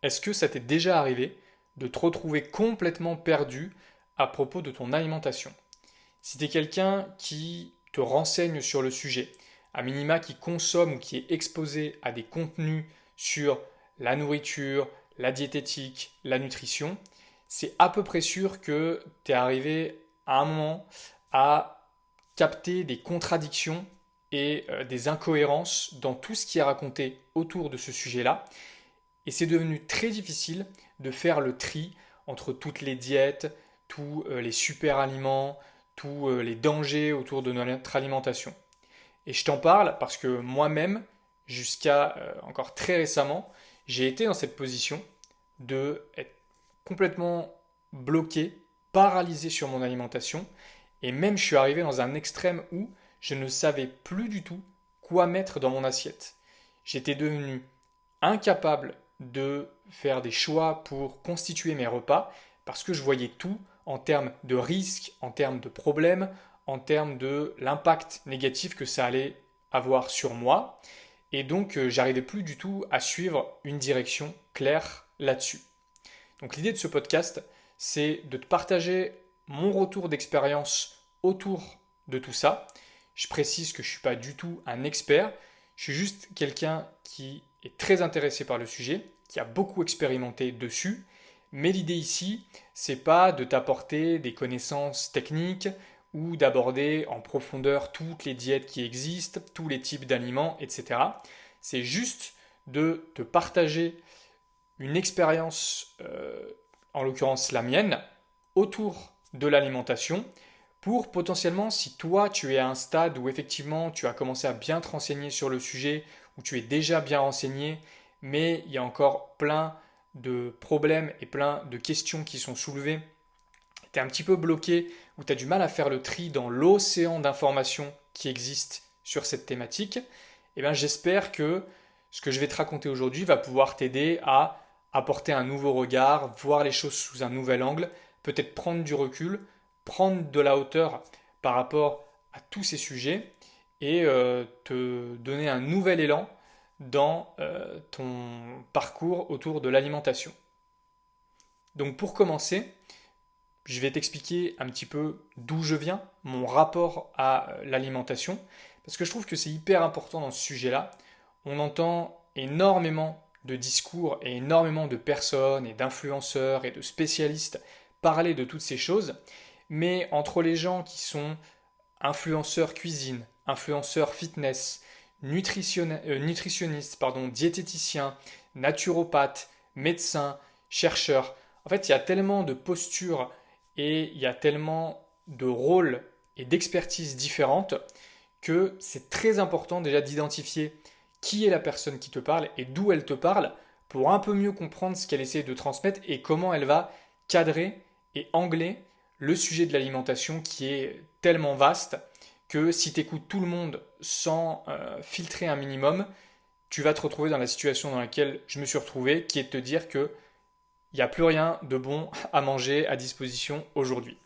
Est-ce que ça t'est déjà arrivé de te retrouver complètement perdu à propos de ton alimentation? Si tu es quelqu'un qui te renseigne sur le sujet, à minima qui consomme ou qui est exposé à des contenus sur la nourriture, la diététique, la nutrition, c'est à peu près sûr que tu es arrivé à un moment à capter des contradictions et des incohérences dans tout ce qui est raconté autour de ce sujet-là. Et c'est devenu très difficile de faire le tri entre toutes les diètes, tous les super aliments, tous les dangers autour de notre alimentation. Et je t'en parle parce que moi-même, jusqu'à encore très récemment, j'ai été dans cette position de être complètement bloqué, paralysé sur mon alimentation. Et même je suis arrivé dans un extrême où je ne savais plus du tout quoi mettre dans mon assiette. J'étais devenu incapable de faire des choix pour constituer mes repas parce que je voyais tout en termes de risques, en termes de problèmes, en termes de l'impact négatif que ça allait avoir sur moi. Et donc, j'arrivais plus du tout à suivre une direction claire là-dessus. Donc, l'idée de ce podcast, c'est de te partager mon retour d'expérience autour de tout ça. Je précise que je ne suis pas du tout un expert, je suis juste quelqu'un qui est très intéressé par le sujet, qui a beaucoup expérimenté dessus. Mais l'idée ici, c'est pas de t'apporter des connaissances techniques ou d'aborder en profondeur toutes les diètes qui existent, tous les types d'aliments, etc. C'est juste de te partager une expérience, en l'occurrence la mienne, autour de l'alimentation pour potentiellement, si toi tu es à un stade où effectivement tu as commencé à bien te renseigner sur le sujet, où tu es déjà bien renseigné, mais il y a encore plein de problèmes et plein de questions qui sont soulevées, tu es un petit peu bloqué, ou tu as du mal à faire le tri dans l'océan d'informations qui existe sur cette thématique, eh bien j'espère que ce que je vais te raconter aujourd'hui va pouvoir t'aider à apporter un nouveau regard, voir les choses sous un nouvel angle, peut-être prendre du recul, prendre de la hauteur par rapport à tous ces sujets et te donner un nouvel élan dans ton parcours autour de l'alimentation. Donc pour commencer, je vais t'expliquer un petit peu d'où je viens, mon rapport à l'alimentation, parce que je trouve que c'est hyper important dans ce sujet-là. On entend énormément de discours et énormément de personnes et d'influenceurs et de spécialistes parler de toutes ces choses, mais entre les gens qui sont influenceurs cuisine, influenceurs fitness, nutritionnistes, diététiciens, naturopathes, médecins, chercheurs, en fait, il y a tellement de postures et il y a tellement de rôles et d'expertises différentes que c'est très important déjà d'identifier qui est la personne qui te parle et d'où elle te parle pour un peu mieux comprendre ce qu'elle essaie de transmettre et comment elle va cadrer et angler le sujet de l'alimentation qui est tellement vaste que si tu écoutes tout le monde sans filtrer un minimum, tu vas te retrouver dans la situation dans laquelle je me suis retrouvé, qui est de te dire que il n'y a plus rien de bon à manger à disposition aujourd'hui.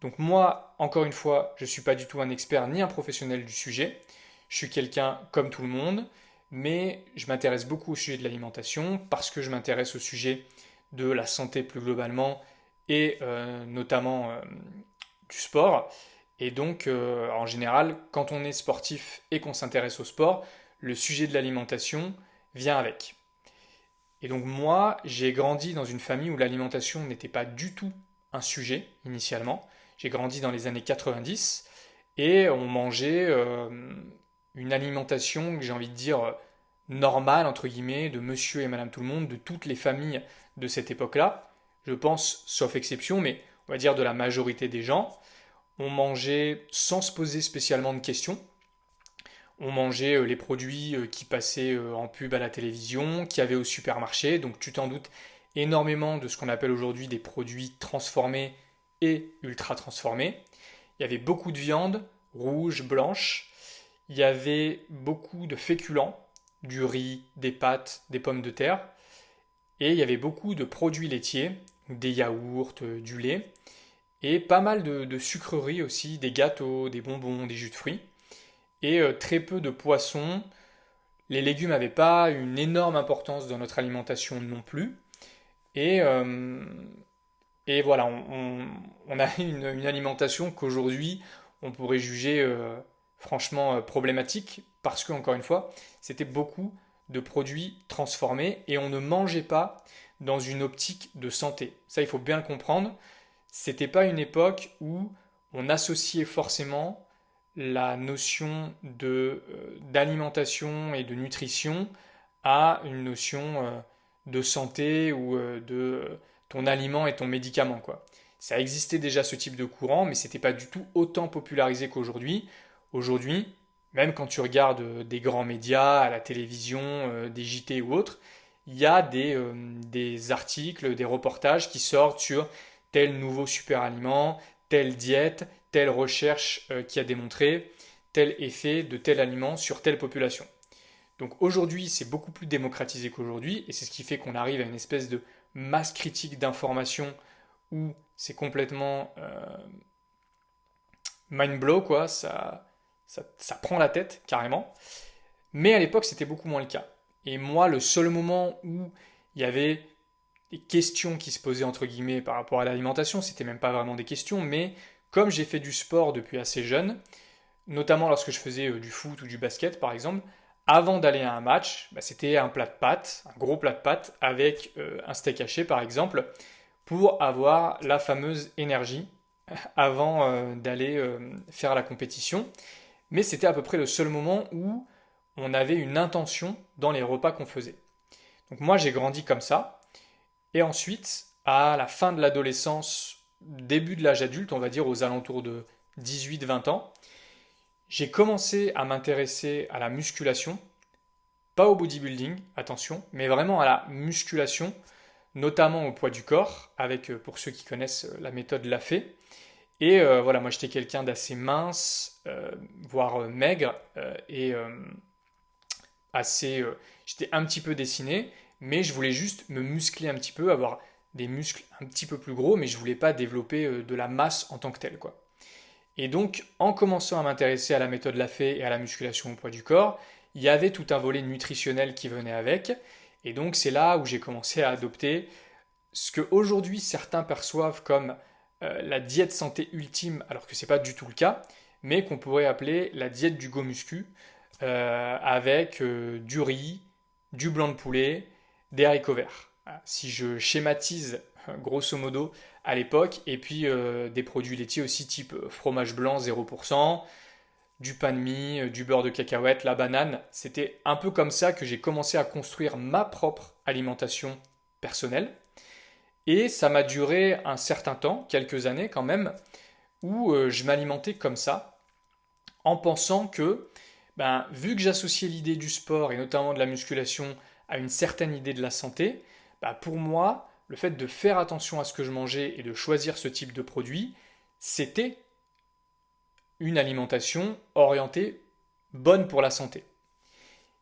Donc moi, encore une fois, je ne suis pas du tout un expert ni un professionnel du sujet. Je suis quelqu'un comme tout le monde, mais je m'intéresse beaucoup au sujet de l'alimentation parce que je m'intéresse au sujet de la santé plus globalement et notamment du sport. Et donc, en général, quand on est sportif et qu'on s'intéresse au sport, le sujet de l'alimentation vient avec. Et donc moi, j'ai grandi dans une famille où l'alimentation n'était pas du tout un sujet initialement. J'ai grandi dans les années 90 et on mangeait une alimentation que j'ai envie de dire normale, entre guillemets, de monsieur et madame tout le monde, de toutes les familles de cette époque-là. Je pense, sauf exception, mais on va dire de la majorité des gens. On mangeait sans se poser spécialement de questions. On mangeait les produits qui passaient en pub à la télévision, qui avaient au supermarché. Donc tu t'en doutes énormément de ce qu'on appelle aujourd'hui des produits transformés et ultra transformés. Il y avait beaucoup de viande, rouge, blanche. Il y avait beaucoup de féculents, du riz, des pâtes, des pommes de terre. Et il y avait beaucoup de produits laitiers, des yaourts, du lait. Et pas mal de sucreries aussi, des gâteaux, des bonbons, des jus de fruits et très peu de poissons, Les légumes n'avaient pas une énorme importance dans notre alimentation non plus. Et, euh, et voilà, on a une alimentation qu'aujourd'hui on pourrait juger franchement problématique parce que, encore une fois, c'était beaucoup de produits transformés et on ne mangeait pas dans une optique de santé. Ça, il faut bien le comprendre. C'était pas une époque où on associait forcément la notion d'alimentation et de nutrition à une notion de santé ou de ton aliment et ton médicament, quoi. Ça existait déjà ce type de courant, mais c'était pas du tout autant popularisé qu'aujourd'hui. Aujourd'hui, même quand tu regardes des grands médias, à la télévision, des JT ou autres, il y a des articles, des reportages qui sortent sur tel nouveau super aliment, telle diète, telle recherche qui a démontré tel effet de tel aliment sur telle population. Donc aujourd'hui, c'est beaucoup plus démocratisé qu'aujourd'hui, et c'est ce qui fait qu'on arrive à une espèce de masse critique d'informations où c'est complètement mind blow, quoi, ça prend la tête carrément. Mais à l'époque, c'était beaucoup moins le cas. Et moi, le seul moment où il y avait des questions qui se posaient entre guillemets par rapport à l'alimentation, c'était même pas vraiment des questions, mais comme j'ai fait du sport depuis assez jeune, notamment lorsque je faisais du foot ou du basket par exemple, avant d'aller à un match, bah, c'était un plat de pâtes, un gros plat de pâtes avec un steak haché par exemple, pour avoir la fameuse énergie avant d'aller faire la compétition. Mais c'était à peu près le seul moment où on avait une intention dans les repas qu'on faisait. Donc moi j'ai grandi comme ça, et ensuite, à la fin de l'adolescence, début de l'âge adulte, on va dire aux alentours de 18-20 ans, j'ai commencé à m'intéresser à la musculation, pas au bodybuilding, attention, mais vraiment à la musculation, notamment au poids du corps, avec, pour ceux qui connaissent la méthode Lafay. Et voilà, moi j'étais quelqu'un d'assez mince, voire maigre, et assez, j'étais un petit peu dessiné, mais je voulais juste me muscler un petit peu, avoir des muscles un petit peu plus gros, mais je voulais pas développer de la masse en tant que telle, quoi. Et donc, en commençant à m'intéresser à la méthode Lafay et à la musculation au poids du corps, il y avait tout un volet nutritionnel qui venait avec. Et donc, c'est là où j'ai commencé à adopter ce que aujourd'hui certains perçoivent comme la diète santé ultime, alors que c'est pas du tout le cas, mais qu'on pourrait appeler la diète du go muscu, avec du riz, du blanc de poulet, des haricots verts. Voilà. Si je schématise grosso modo à l'époque, et puis des produits laitiers aussi type fromage blanc 0%, du pain de mie, du beurre de cacahuète, la banane. C'était un peu comme ça que j'ai commencé à construire ma propre alimentation personnelle. Et ça m'a duré un certain temps, quelques années quand même, où je m'alimentais comme ça, en pensant que, ben, vu que j'associais l'idée du sport et notamment de la musculation à une certaine idée de la santé, ben, pour moi, le fait de faire attention à ce que je mangeais et de choisir ce type de produit, c'était une alimentation orientée bonne pour la santé.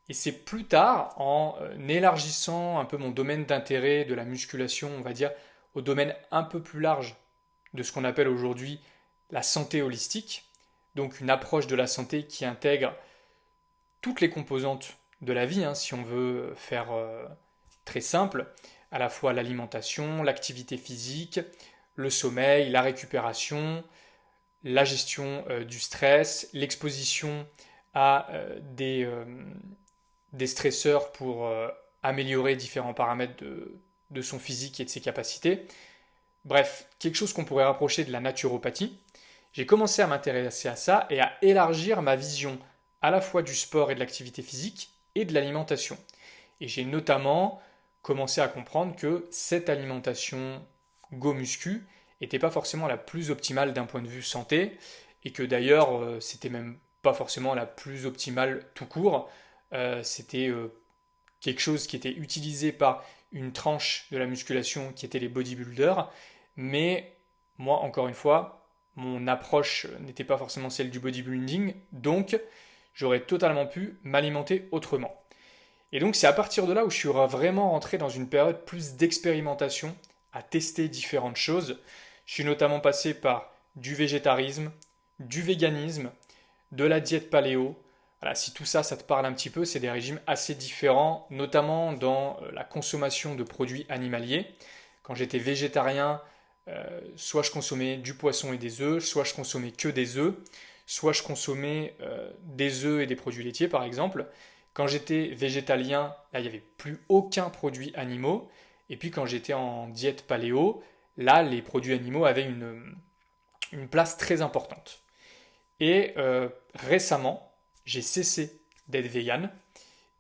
Et c'est plus tard, en élargissant un peu mon domaine d'intérêt de la musculation, on va dire, au domaine un peu plus large de ce qu'on appelle aujourd'hui la santé holistique, donc une approche de la santé qui intègre toutes les composantes de la vie, hein, si on veut faire très simple, à la fois l'alimentation, l'activité physique, le sommeil, la récupération, la gestion du stress, l'exposition à des stresseurs pour améliorer différents paramètres de son physique et de ses capacités. Bref, quelque chose qu'on pourrait rapprocher de la naturopathie. J'ai commencé à m'intéresser à ça et à élargir ma vision à la fois du sport et de l'activité physique et de l'alimentation. Et j'ai notamment commencé à comprendre que cette alimentation go-muscu n'était pas forcément la plus optimale d'un point de vue santé et que d'ailleurs c'était même pas forcément la plus optimale tout court. C'était quelque chose qui était utilisé par une tranche de la musculation qui était les bodybuilders, mais moi encore une fois, mon approche n'était pas forcément celle du bodybuilding, donc j'aurais totalement pu m'alimenter autrement. Et donc c'est à partir de là où je suis vraiment rentré dans une période plus d'expérimentation, à tester différentes choses. Je suis notamment passé par du végétarisme, du véganisme, de la diète paléo, Voilà, si tout ça, ça te parle un petit peu, c'est des régimes assez différents, notamment dans la consommation de produits animaliers. Quand j'étais végétarien, soit je consommais du poisson et des œufs, soit je consommais que des œufs, soit je consommais des œufs et des produits laitiers par exemple. Quand j'étais végétalien, là il n'y avait plus aucun produit animaux. Et puis quand j'étais en diète paléo, là les produits animaux avaient une place très importante. Et récemment, j'ai cessé d'être vegan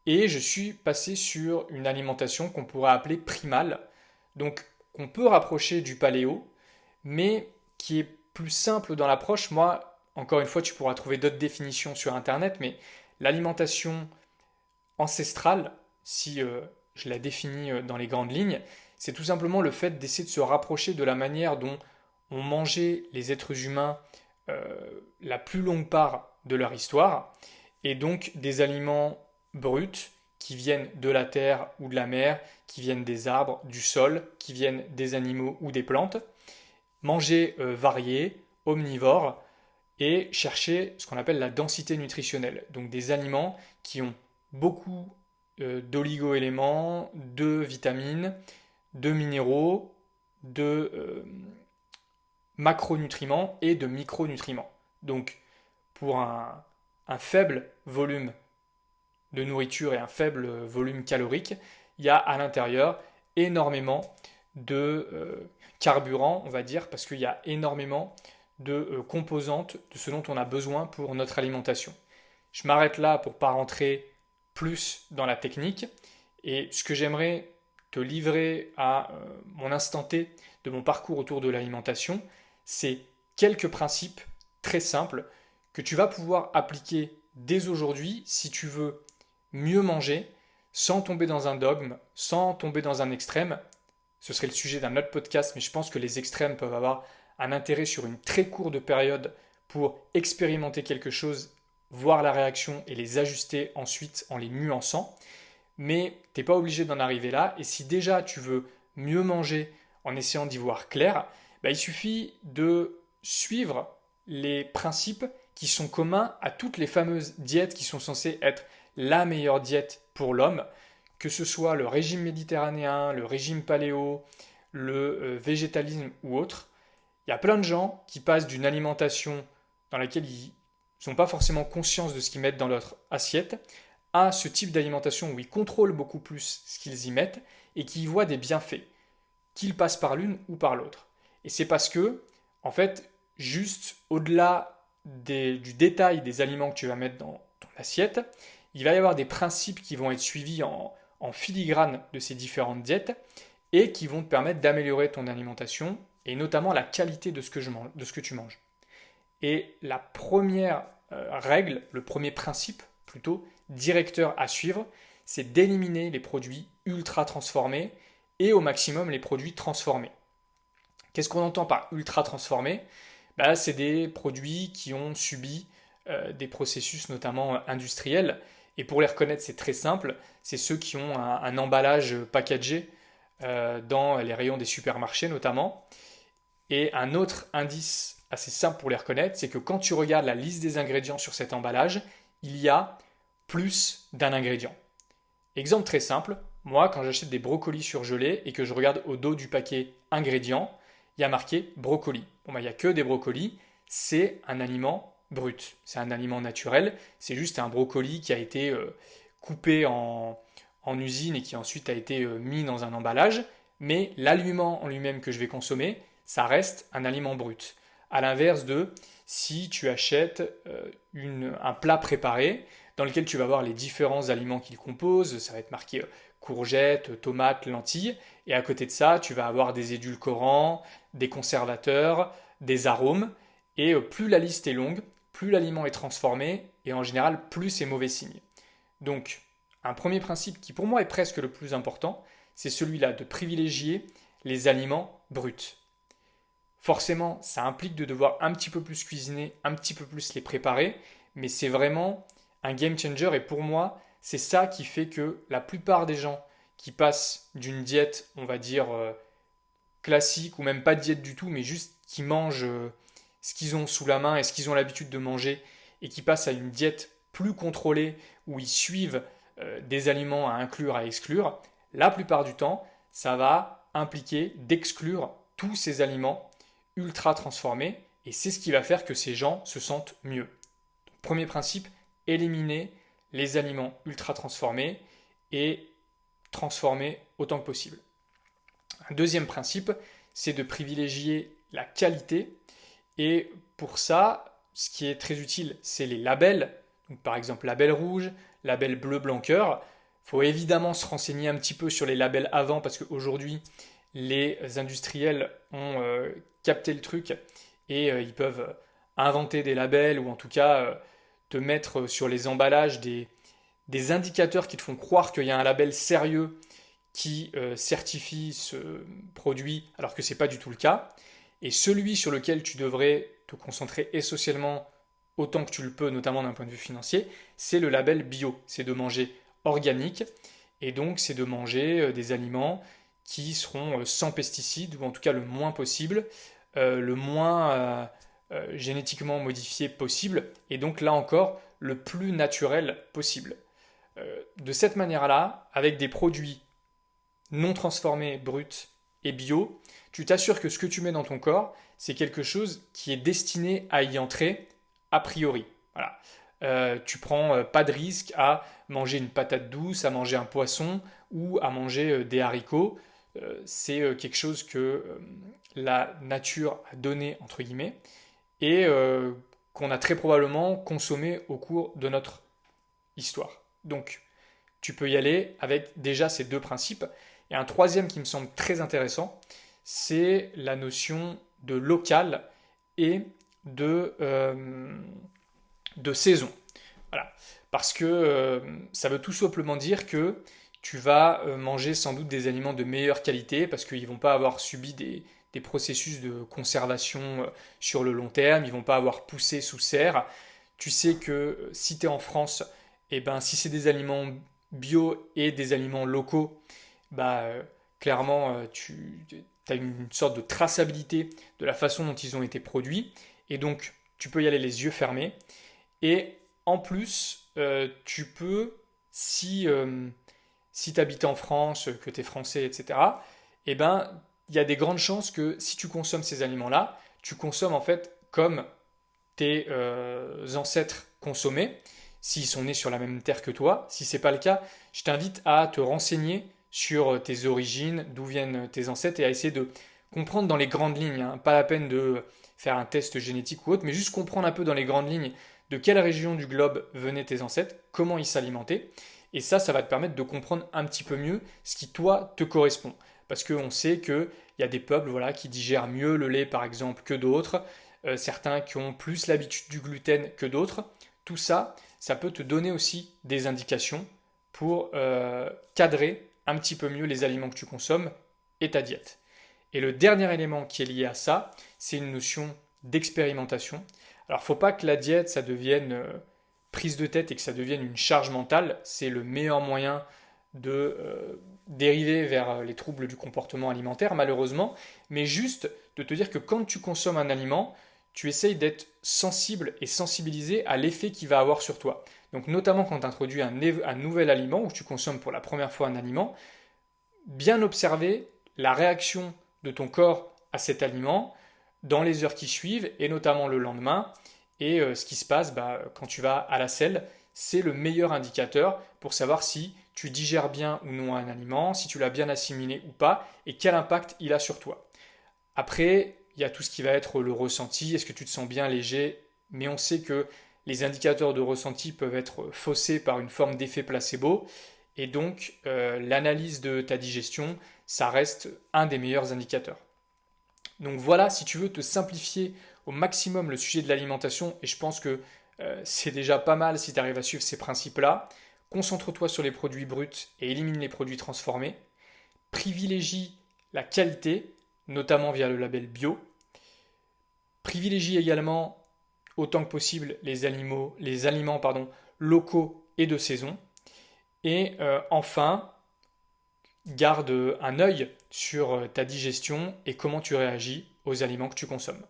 et je suis passé sur une alimentation qu'on pourrait appeler primale, donc qu'on peut rapprocher du paléo, mais qui est plus simple dans l'approche. Moi, encore une fois, tu pourras trouver d'autres définitions sur Internet, mais l'alimentation ancestrale, si je la définis dans les grandes lignes, c'est tout simplement le fait d'essayer de se rapprocher de la manière dont ont mangé les êtres humains la plus longue part de leur histoire, et donc des aliments bruts qui viennent de la terre ou de la mer, qui viennent des arbres, du sol, qui viennent des animaux ou des plantes, manger varié, omnivore, et chercher ce qu'on appelle la densité nutritionnelle, donc des aliments qui ont beaucoup d'oligo-éléments, de vitamines, de minéraux, de macronutriments et de micronutriments. Donc pour un faible volume de nourriture et un faible volume calorique, il y a à l'intérieur énormément de carburant, on va dire, parce qu'il y a énormément de composantes de ce dont on a besoin pour notre alimentation. Je m'arrête là pour ne pas rentrer plus dans la technique, et ce que j'aimerais te livrer à mon instant T de mon parcours autour de l'alimentation, c'est quelques principes très simples que tu vas pouvoir appliquer dès aujourd'hui si tu veux mieux manger sans tomber dans un dogme, sans tomber dans un extrême. Ce serait le sujet d'un autre podcast, mais je pense que les extrêmes peuvent avoir un intérêt sur une très courte période pour expérimenter quelque chose, voir la réaction et les ajuster ensuite en les nuançant. Mais tu n'es pas obligé d'en arriver là, et si déjà tu veux mieux manger en essayant d'y voir clair, il suffit de suivre les principes qui sont communs à toutes les fameuses diètes qui sont censées être la meilleure diète pour l'homme, que ce soit le régime méditerranéen, le régime paléo, le végétalisme ou autre. Il y a plein de gens qui passent d'une alimentation dans laquelle ils n'ont pas forcément conscience de ce qu'ils mettent dans leur assiette à ce type d'alimentation où ils contrôlent beaucoup plus ce qu'ils y mettent et qui y voient des bienfaits, qu'ils passent par l'une ou par l'autre. Et c'est parce que, en fait, juste au-delà du détail des aliments que tu vas mettre dans ton assiette, il va y avoir des principes qui vont être suivis en filigrane de ces différentes diètes et qui vont te permettre d'améliorer ton alimentation et notamment la qualité de ce que tu manges. Et la première règle, le premier principe plutôt, directeur à suivre, c'est d'éliminer les produits ultra transformés et au maximum les produits transformés. Qu'est-ce qu'on entend par ultra transformés ? C'est des produits qui ont subi des processus notamment industriels. Et pour les reconnaître, c'est très simple. C'est ceux qui ont un emballage packagé dans les rayons des supermarchés notamment. Et un autre indice assez simple pour les reconnaître, c'est que quand tu regardes la liste des ingrédients sur cet emballage, il y a plus d'un ingrédient. Exemple très simple, moi quand j'achète des brocolis surgelés et que je regarde au dos du paquet ingrédients, il y a marqué brocoli. Il n'y a que des brocolis, c'est un aliment brut, c'est un aliment naturel, c'est juste un brocoli qui a été coupé en usine et qui ensuite a été mis dans un emballage, mais l'aliment en lui-même que je vais consommer, ça reste un aliment brut. À l'inverse de si tu achètes un plat préparé dans lequel tu vas voir les différents aliments qu'il compose, ça va être marqué courgettes, tomates, lentilles, et à côté de ça, tu vas avoir des édulcorants, des conservateurs, des arômes, et plus la liste est longue, plus l'aliment est transformé, et en général, plus c'est mauvais signe. Donc, un premier principe qui pour moi est presque le plus important, c'est celui-là de privilégier les aliments bruts. Forcément, ça implique de devoir un petit peu plus cuisiner, un petit peu plus les préparer, mais c'est vraiment un game changer et pour moi, c'est ça qui fait que la plupart des gens qui passent d'une diète, on va dire, classique ou même pas de diète du tout, mais juste qui mangent ce qu'ils ont sous la main et ce qu'ils ont l'habitude de manger et qui passent à une diète plus contrôlés, où ils suivent des aliments à inclure, à exclure, la plupart du temps, ça va impliquer d'exclure tous ces aliments ultra transformés, et c'est ce qui va faire que ces gens se sentent mieux. Donc, premier principe, éliminer les aliments ultra transformés et transformer autant que possible. Un deuxième principe, c'est de privilégier la qualité, et pour ça, ce qui est très utile, c'est les labels. Donc, par exemple, label rouge, label bleu blanc cœur. Il faut évidemment se renseigner un petit peu sur les labels avant, parce qu'aujourd'hui, les industriels ont capté le truc et ils peuvent inventer des labels, ou en tout cas te mettre sur les emballages des indicateurs qui te font croire qu'il y a un label sérieux qui certifie ce produit, alors que ce n'est pas du tout le cas. Et celui sur lequel tu devrais te concentrer essentiellement autant que tu le peux, notamment d'un point de vue financier, c'est le label bio. C'est de manger organique, et donc c'est de manger des aliments qui seront sans pesticides, ou en tout cas le moins possible, le moins génétiquement modifié possible, et donc là encore le plus naturel possible. De cette manière-là, avec des produits non transformés, bruts et bio, tu t'assures que ce que tu mets dans ton corps, c'est quelque chose qui est destiné à y entrer a priori. Voilà. Tu prends pas de risque à manger une patate douce, à manger un poisson ou à manger des haricots. C'est quelque chose que la nature a donné, entre guillemets, et qu'on a très probablement consommé au cours de notre histoire. Donc, tu peux y aller avec déjà ces deux principes. Et un troisième qui me semble très intéressant, c'est la notion de local et de saison. Voilà. Parce que ça veut tout simplement dire que tu vas manger sans doute des aliments de meilleure qualité, parce qu'ils ne vont pas avoir subi des processus de conservation sur le long terme, ils ne vont pas avoir poussé sous serre. Tu sais que si tu es en France, et ben, si c'est des aliments bio et des aliments locaux, bah, clairement, tu as une sorte de traçabilité de la façon dont ils ont été produits. Et donc, tu peux y aller les yeux fermés. Et en plus, tu peux, si tu habites en France, que tu es français, etc., eh ben, il y a des grandes chances que si tu consommes ces aliments-là, tu consommes en fait comme tes ancêtres consommaient, s'ils sont nés sur la même terre que toi. Si ce n'est pas le cas, je t'invite à te renseigner sur tes origines, d'où viennent tes ancêtres, et à essayer de comprendre dans les grandes lignes, hein. Pas la peine de faire un test génétique ou autre, mais juste comprendre un peu dans les grandes lignes de quelle région du globe venaient tes ancêtres, comment ils s'alimentaient, et ça va te permettre de comprendre un petit peu mieux ce qui, toi, te correspond. Parce qu'on sait qu'il y a des peuples, voilà, qui digèrent mieux le lait, par exemple, que d'autres, certains qui ont plus l'habitude du gluten que d'autres. Tout ça, ça peut te donner aussi des indications pour cadrer un petit peu mieux les aliments que tu consommes et ta diète. Et le dernier élément qui est lié à ça, c'est une notion d'expérimentation. Alors, faut pas que la diète, ça devienne prise de tête et que ça devienne une charge mentale. C'est le meilleur moyen de dériver vers les troubles du comportement alimentaire, malheureusement. Mais juste de te dire que quand tu consommes un aliment, tu essayes d'être sensible et sensibilisé à l'effet qu'il va avoir sur toi. Donc, notamment quand tu introduis un nouvel aliment ou que tu consommes pour la première fois un aliment, bien observer la réaction de ton corps à cet aliment dans les heures qui suivent, et notamment le lendemain. Et ce qui se passe quand tu vas à la selle, c'est le meilleur indicateur pour savoir si tu digères bien ou non un aliment, si tu l'as bien assimilé ou pas, et quel impact il a sur toi. Après, il y a tout ce qui va être le ressenti, est-ce que tu te sens bien léger, mais on sait que les indicateurs de ressenti peuvent être faussés par une forme d'effet placebo, et donc l'analyse de ta digestion, ça reste un des meilleurs indicateurs. Donc voilà, si tu veux te simplifier au maximum le sujet de l'alimentation, et je pense que c'est déjà pas mal si tu arrives à suivre ces principes-là, concentre-toi sur les produits bruts et élimine les produits transformés, privilégie la qualité, notamment via le label bio, privilégie également autant que possible les aliments locaux et de saison, et enfin, garde un œil sur ta digestion et comment tu réagis aux aliments que tu consommes.